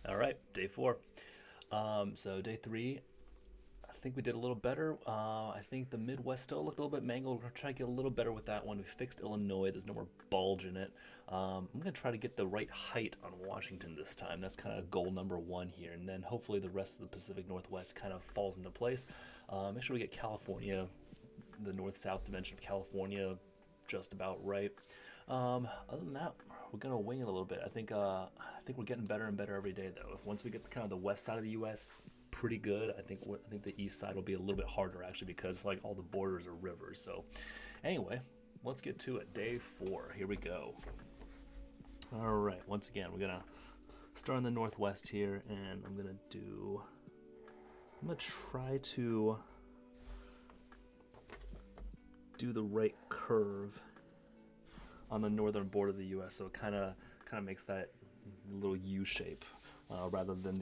All right, day four. So day three, I think we did a little better. I think the Midwest still looked a little bit mangled. We're gonna try to get a little better with that one. We fixed Illinois. There's no more bulge in it. I'm gonna try to get the right height on Washington this time. That's kind of goal number one here, and then hopefully the rest of the Pacific Northwest kind of falls into place. Make sure we get California, the north-south dimension of California, just about right. Other than that, we're gonna wing it a little bit. I think we're getting better and better every day, though. Once we get kind of the west side of the U.S. pretty good, I think the east side will be a little bit harder actually because like all the borders are rivers. So, anyway, let's get to it. Day four. Here we go. All right. Once again, we're gonna start in the northwest here, and I'm gonna try to do the right curve on the northern border of the U.S. So it kind of makes that little U shape rather than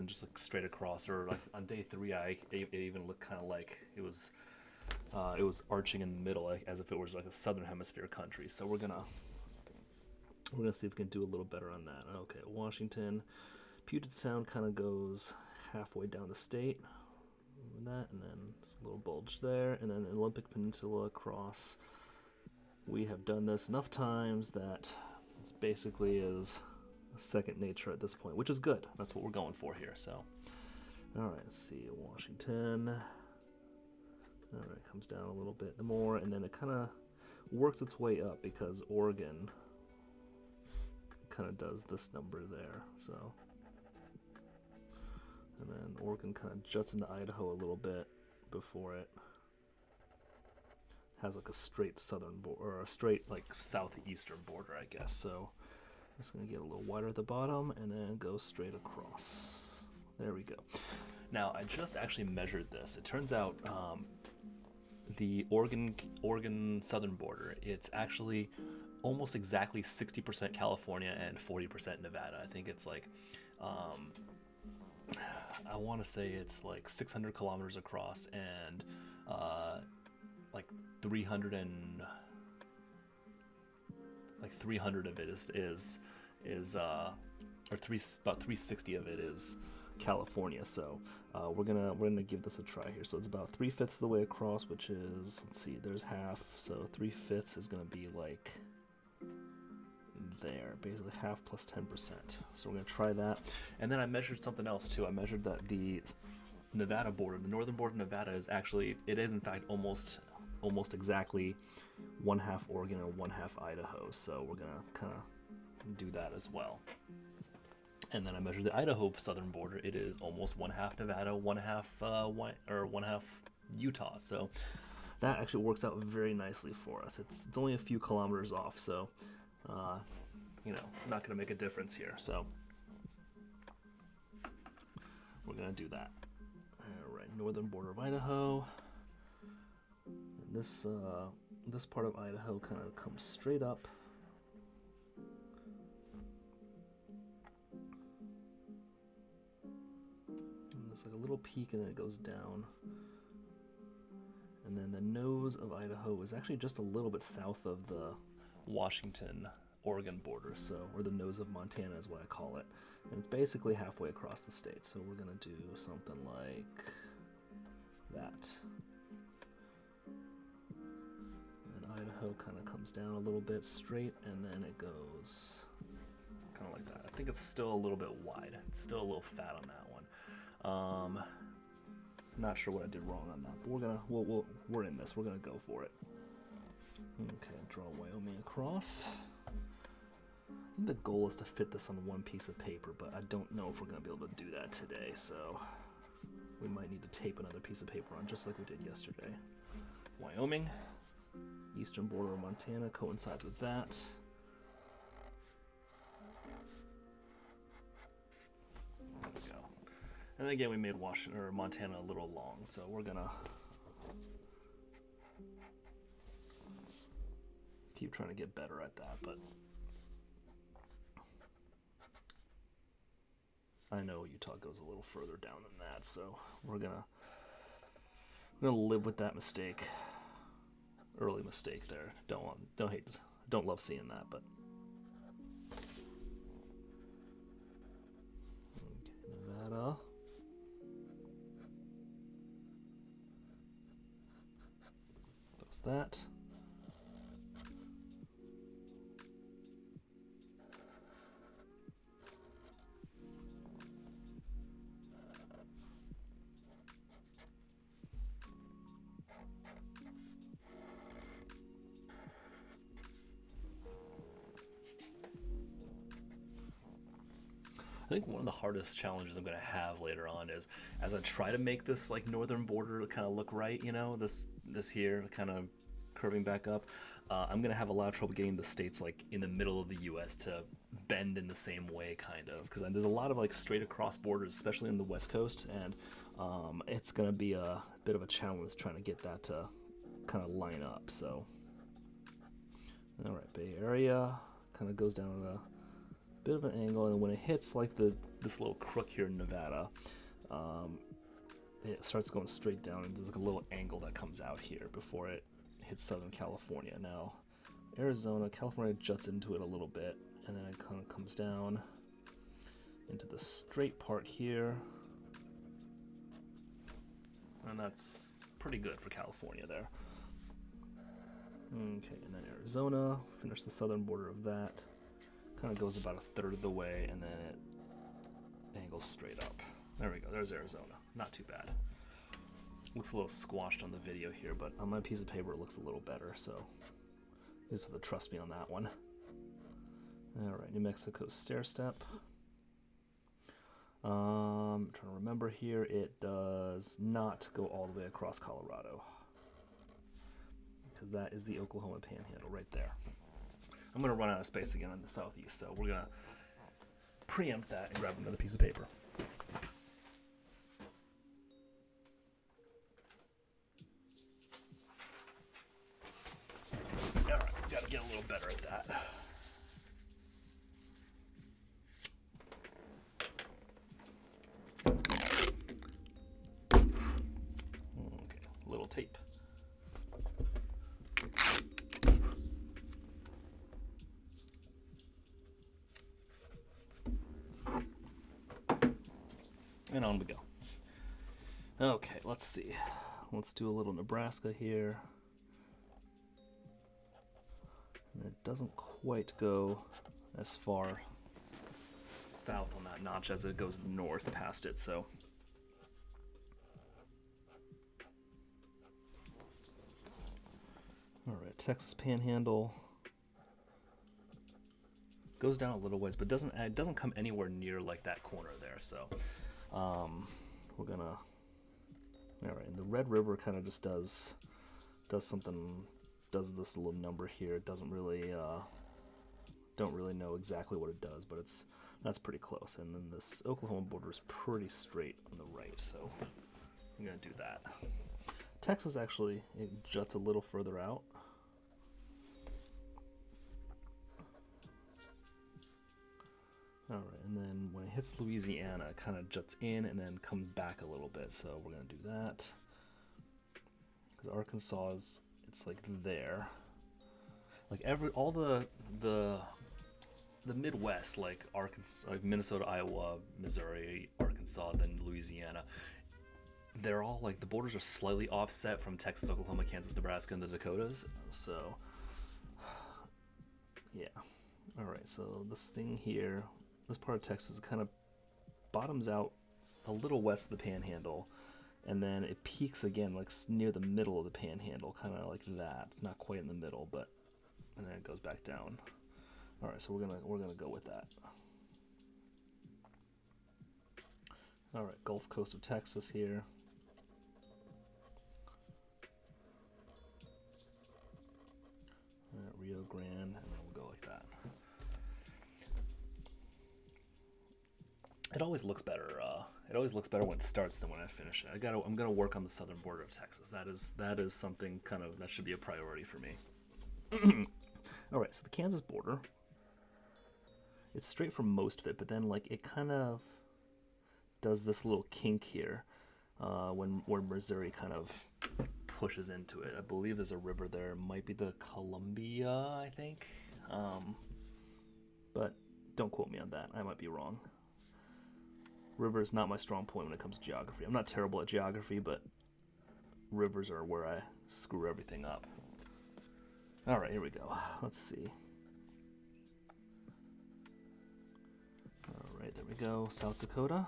just like straight across. Or like on day three, it even looked kind of like it was arching in the middle, like as if it was like a southern hemisphere country. So we're gonna see if we can do a little better on that. Okay, Washington, Puget Sound kind of goes halfway down the state. That, and then just a little bulge there, and then Olympic Peninsula across. We have done this enough times that it's basically is second nature at this point, which is good. That's what we're going for here. So, all right, let's see, Washington. All right, comes down a little bit more, and then it kind of works its way up because Oregon kind of does this number there. So, and then Oregon kind of juts into Idaho a little bit before it has like a straight southern border, or a straight like southeastern border, I guess. So it's gonna get a little wider at the bottom and then go straight across. There we go. Now I just actually measured this. It turns out the Oregon southern border, it's actually almost exactly 60% California and 40% Nevada. I think it's like I want to say it's like 600 kilometers across and like 300 and like 300 of it is or about 360 of it is California. So we're gonna give this a try here. So it's about 3/5 of the way across, which is, let's see, there's half, so 3/5 is gonna be like there, basically half plus 10%. So we're gonna try that, and then I measured something else too. I measured that the Nevada border, the northern border of Nevada, is in fact almost exactly one half Oregon and one half Idaho. So we're gonna kind of do that as well. And then I measured the Idaho southern border. It is almost one half Nevada, one half Utah. So that actually works out very nicely for us. It's only a few kilometers off, so not gonna make a difference here. So we're gonna do that. All right, northern border of Idaho. And this part of Idaho kind of comes straight up. And there's like a little peak and then it goes down. And then the nose of Idaho is actually just a little bit south of the Washington-Oregon border, or the nose of Montana is what I call it. And it's basically halfway across the state. So we're gonna do something like that. Idaho kind of comes down a little bit straight, and then it goes kind of like that. I think it's still a little bit wide. It's still a little fat on that one. Not sure what I did wrong on that, but we're in this. We're gonna go for it. Okay, draw Wyoming across. I think the goal is to fit this on one piece of paper, but I don't know if we're gonna be able to do that today. So we might need to tape another piece of paper on, just like we did yesterday. Wyoming. Eastern border of Montana coincides with that. There we go. And again, we made Montana a little long, so we're gonna keep trying to get better at that. But I know Utah goes a little further down than that, so we're gonna live with that mistake. Early mistake there. Don't love seeing that, but that. I think one of the hardest challenges I'm going to have later on is as I try to make this like northern border kind of look right, you know, this here kind of curving back up. I'm going to have a lot of trouble getting the states like in the middle of the U.S. to bend in the same way, kind of, because there's a lot of like straight across borders, especially in the West Coast, and it's going to be a bit of a challenge trying to get that to kind of line up. So, all right, Bay Area kind of goes down a bit of an angle, and when it hits like this little crook here in Nevada, it starts going straight down, and there's like a little angle that comes out here before it hits Southern California. Now, Arizona, California juts into it a little bit, and then it kind of comes down into the straight part here, and that's pretty good for California there. Okay, and then Arizona, finish the southern border of that. Kind of goes about a third of the way, and then it angles straight up. There we go, there's Arizona. Not too bad. Looks a little squashed on the video here, but on my piece of paper it looks a little better, so you just have to trust me on that one. Alright, New Mexico stair step. I'm trying to remember here, it does not go all the way across Colorado, because that is the Oklahoma Panhandle right there. I'm going to run out of space again on the southeast, so we're going to preempt that and grab another piece of paper. Alright, got to get a little better at that. Okay, a little tape. And on we go. Okay, let's see. Let's do a little Nebraska here. And it doesn't quite go as far south on that notch as it goes north past it, so. Alright, Texas Panhandle. Goes down a little ways, but it doesn't come anywhere near like that corner there, so. We're gonna, all right, and the Red River kind of just does something, does this little number here. It doesn't really, don't really know exactly what it does, but that's pretty close. And then this Oklahoma border is pretty straight on the right, so I'm gonna do that. Texas actually, it juts a little further out. Alright, and then when it hits Louisiana, it kind of juts in and then comes back a little bit, so we're going to do that. Because Arkansas it's like there. Like all the Midwest, like Arkansas, like Minnesota, Iowa, Missouri, Arkansas, then Louisiana, they're all like, the borders are slightly offset from Texas, Oklahoma, Kansas, Nebraska, and the Dakotas, so yeah. Alright, so this thing here, this part of Texas kind of bottoms out a little west of the Panhandle, and then it peaks again like near the middle of the Panhandle, kind of like that. Not quite in the middle, but and then it goes back down. All right, so we're gonna go with that. All right, Gulf Coast of Texas here. All right, Rio Grande, and then we'll go like that. It always looks better. It always looks better when it starts than when I finish it. I'm gonna work on the southern border of Texas. That is something kind of that should be a priority for me. All right, so the Kansas border. It's straight for most of it, but then like it kind of does this little kink here where Missouri kind of pushes into it. I believe there's a river there. It might be the Columbia, I think. But don't quote me on that. I might be wrong. River is not my strong point when it comes to geography. I'm not terrible at geography, but rivers are where I screw everything up. All right, here we go. Let's see. All right, there we go. South Dakota.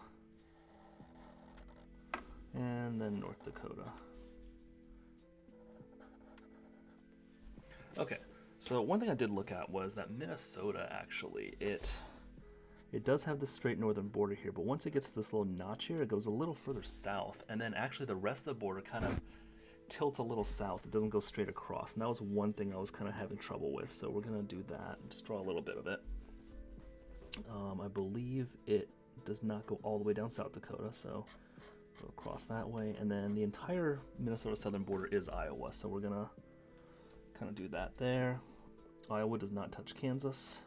And then North Dakota. Okay, so one thing I did look at was that Minnesota, actually, it does have this straight northern border here, but once it gets to this little notch here, it goes a little further south, and then actually the rest of the border kind of tilts a little south. It doesn't go straight across, and that was one thing I was kind of having trouble with, so we're going to do that. Just draw a little bit of it. I believe it does not go all the way down South Dakota, so go across that way, and then the entire Minnesota southern border is Iowa, so we're going to kind of do that there. Iowa does not touch Kansas.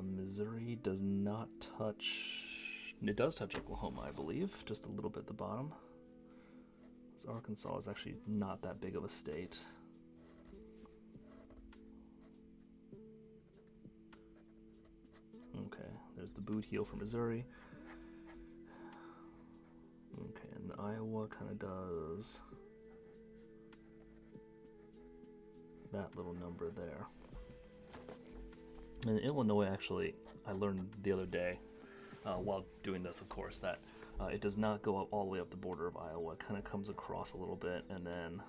Missouri does not touch... It does touch Oklahoma, I believe, just a little bit at the bottom. Arkansas is actually not that big of a state. Okay, there's the boot heel for Missouri. Okay, and Iowa kind of does that little number there. And Illinois, actually, I learned the other day, while doing this, of course, that it does not go up all the way up the border of Iowa. It kind of comes across a little bit, and then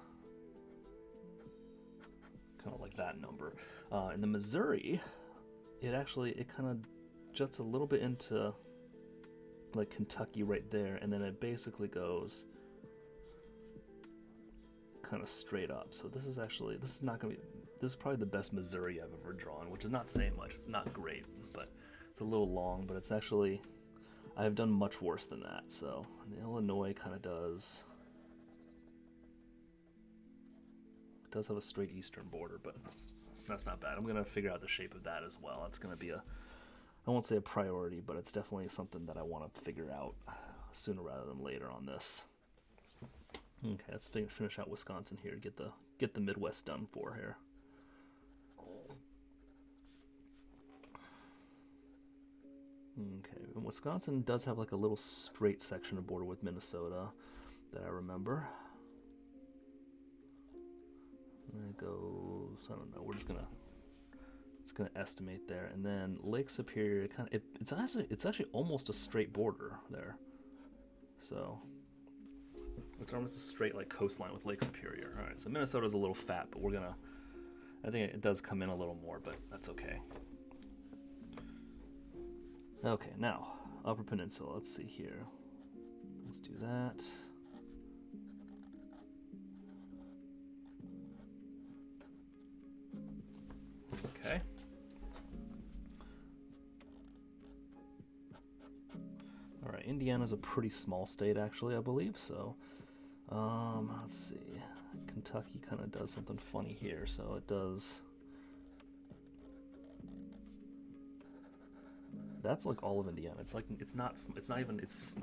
kind of like that number. And the Missouri, it kind of juts a little bit into like Kentucky right there, and then it basically goes kind of straight up. So this is not going to be, this is probably the best Missouri I've ever drawn, which is not saying much. It's not great, but it's a little long, but it's actually, I've done much worse than that. So Illinois kind of does have a straight eastern border, but that's not bad. I'm going to figure out the shape of that as well. It's going to be I won't say a priority, but it's definitely something that I want to figure out sooner rather than later on this. Okay, let's finish out Wisconsin here. Get the Midwest done for here. Okay, and Wisconsin does have like a little straight section of border with Minnesota that I remember. And it goes, I don't know, we're just gonna estimate there, and then Lake Superior, it's actually almost a straight border there. So it's almost a straight like coastline with Lake Superior. All right, so Minnesota's a little fat, but I think it does come in a little more, but that's okay. Okay, now Upper Peninsula. Let's see here. Let's do that. Okay. All right, Indiana's a pretty small state, actually, I believe. So, let's see. Kentucky kind of does something funny here. So it does. That's like all of Indiana. It's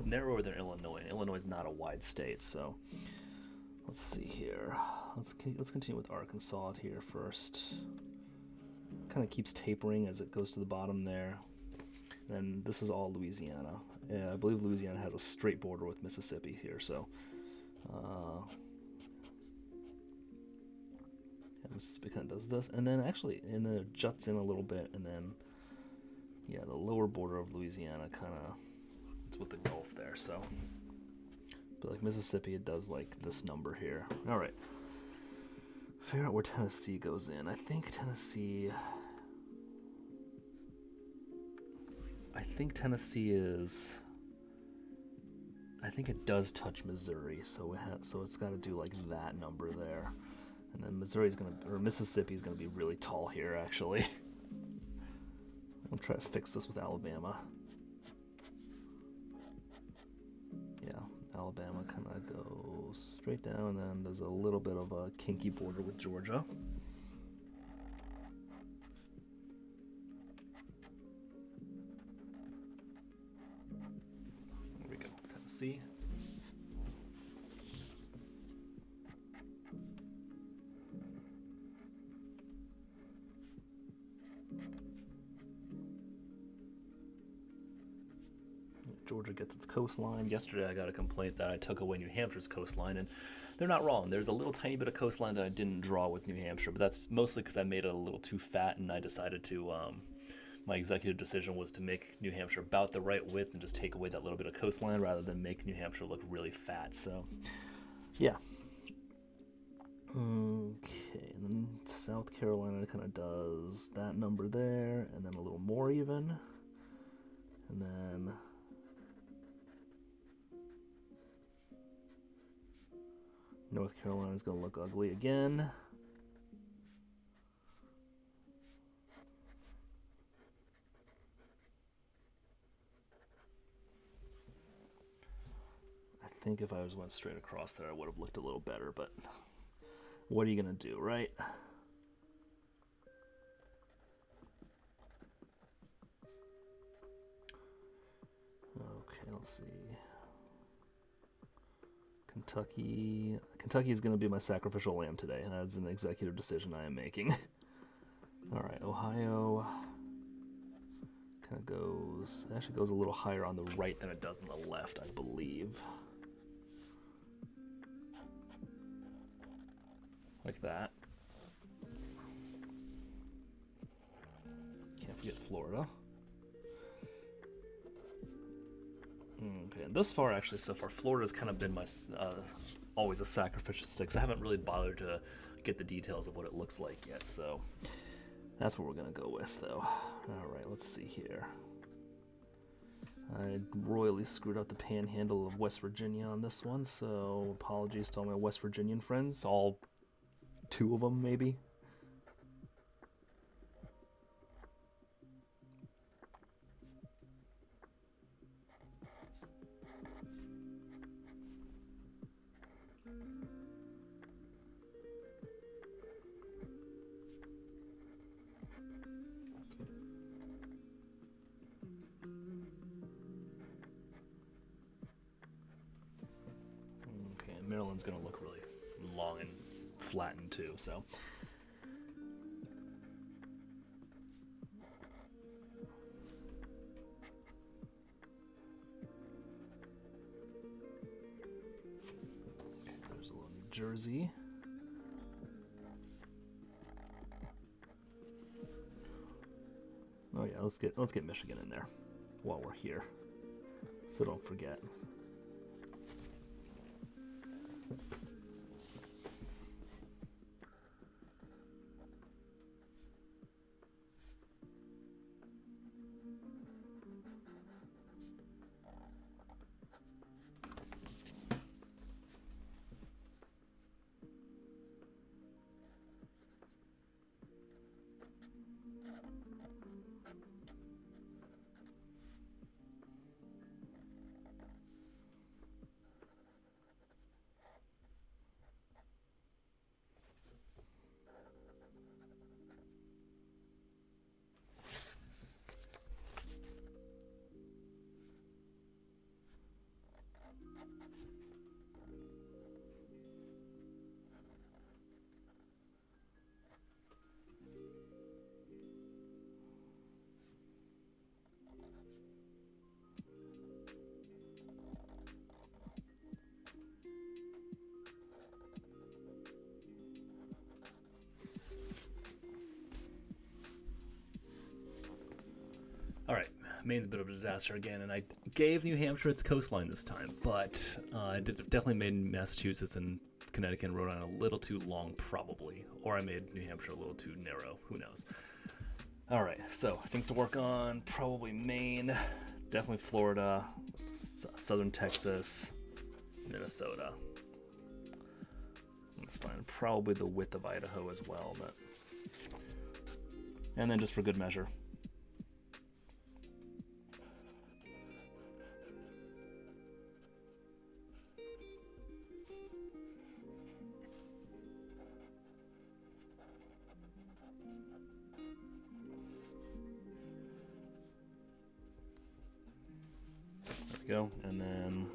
narrower than Illinois. Illinois is not a wide state. So let's see here. Let's continue with Arkansas here first. Kind of keeps tapering as it goes to the bottom there. And this is all Louisiana. I believe Louisiana has a straight border with Mississippi here, so Mississippi kind of does this, and then it juts in a little bit, and then the lower border of Louisiana it's with the Gulf there. So, but like Mississippi, it does like this number here. All right, figure out where Tennessee goes in. I think Tennessee is. I think it does touch Missouri, so it's got to do like that number there, and then Mississippi is gonna be really tall here. Actually, I'll try to fix this with Alabama. Yeah, Alabama kind of goes straight down, and then there's a little bit of a kinky border with Georgia. See. Georgia gets its coastline. Yesterday I got a complaint that I took away New Hampshire's coastline, and they're not wrong. There's a little tiny bit of coastline that I didn't draw with New Hampshire, but that's mostly because I made it a little too fat, and I decided to, my executive decision was to make New Hampshire about the right width and just take away that little bit of coastline rather than make New Hampshire look really fat. So, yeah. Okay, and then South Carolina kind of does that number there, and then a little more even. And then North Carolina is going to look ugly again. I think if I just went straight across there, I would have looked a little better, but what are you going to do, right? Okay, let's see. Kentucky is going to be my sacrificial lamb today, and that's an executive decision I am making. All right, Ohio kind of actually goes a little higher on the right than it does on the left, I believe. Like that. Can't forget Florida. Okay, and thus far, actually, so far, Florida's kind of been my always a sacrificial stick. I haven't really bothered to get the details of what it looks like yet, so that's what we're going to go with, though. All right, let's see here. I royally screwed up the panhandle of West Virginia on this one, so apologies to all my West Virginian friends, all 2 of them, maybe. Maryland's going to look really long and flattened too, so. There's a little New Jersey. Oh yeah, let's get Michigan in there while we're here, so don't forget. All right, Maine's a bit of a disaster again, and I gave New Hampshire its coastline this time, but I definitely made Massachusetts and Connecticut and Rhode Island a little too long, probably, or I made New Hampshire a little too narrow. Who knows? All right, so things to work on: probably Maine, definitely Florida, southern Texas, Minnesota. That's fine. Probably the width of Idaho as well, but and then just for good measure. Go, and then